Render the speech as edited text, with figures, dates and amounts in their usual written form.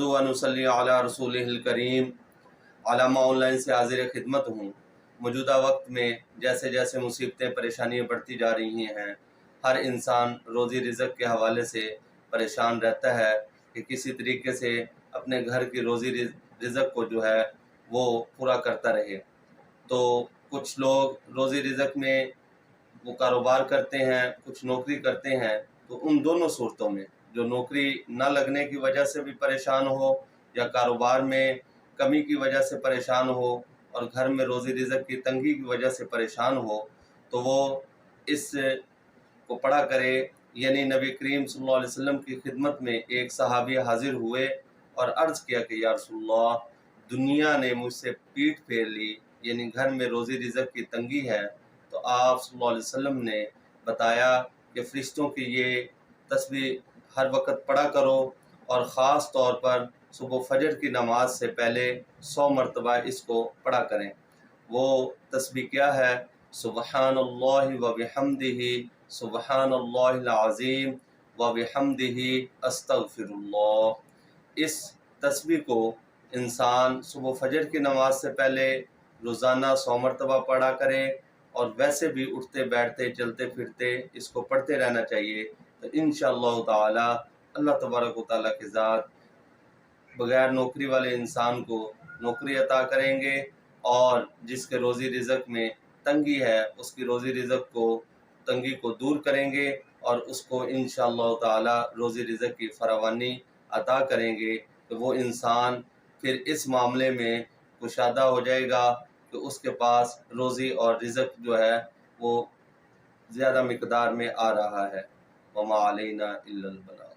नहमदु व नसल्ली अला रसूलिहिल करीम। अलामा ऑनलाइन से हाजिर खिदमत हूँ। मौजूदा वक्त में जैसे जैसे मुसीबतें परेशानियाँ बढ़ती जा रही हैं, हर इंसान रोज़ी रिज़्क़ के हवाले से परेशान रहता है कि किसी तरीके से अपने घर की रोज़ी रिज़्क़ को जो है वो पूरा करता रहे। तो कुछ लोग रोज़ी रिज़्क़ में वो कारोबार करते हैं, कुछ नौकरी करते हैं। तो उन दोनों सूरतों में जो नौकरी ना लगने की वजह से भी परेशान हो या कारोबार में कमी की वजह से परेशान हो और घर में रोज़ी रिज़्क़ की तंगी की वजह से परेशान हो, तो वो इस को पढ़ा करे। यानी नबी करीम सल्लल्लाहु अलैहि वसल्लम की खिदमत में एक सहाबी हाजिर हुए और अर्ज़ किया कि या रसूलल्लाह, दुनिया ने मुझसे पीठ फेर ली, यानी घर में रोज़ी रिज़्क़ की तंगी है। तो आप सल्लल्लाहु अलैहि वसल्लम ने बताया कि फ़रिश्तों की ये तस्बीह हर वक्त पढ़ा करो और ख़ास तौर पर सुबह फजर की नमाज से पहले 100 मरतबा इसको पढ़ा करें। वो तस्बीह क्या है? सुबहानल्लाहि व बिहम्दिही, सुबहानल्लाहिल अज़ीम व बिहम्दिही अस्तगफिरुल्लाह। इस तस्बीह को इंसान सुबह फजर की नमाज से पहले रोज़ाना 100 मरतबा पढ़ा करे और वैसे भी उठते बैठते चलते फिरते इसको पढ़ते रहना चाहिए। तो इंशाअल्लाह ताला अल्लाह तबारक व तआला की ज़ात बग़ैर नौकरी वाले इंसान को नौकरी अता करेंगे और जिसके रोज़ी रिज़्क़ में तंगी है उसकी रोज़ी रिज़्क़ को तंगी को दूर करेंगे और उसको इंशाअल्लाह ताला रोज़ी रिज़्क़ की फरावानी अता करेंगे। तो वो इंसान फिर इस मामले में कुशादा हो जाएगा कि उसके पास रोज़ी और रिज़्क़ जो है वो ज़्यादा मिक़दार में आ रहा है। वमा अलैना इल्लल बलाग।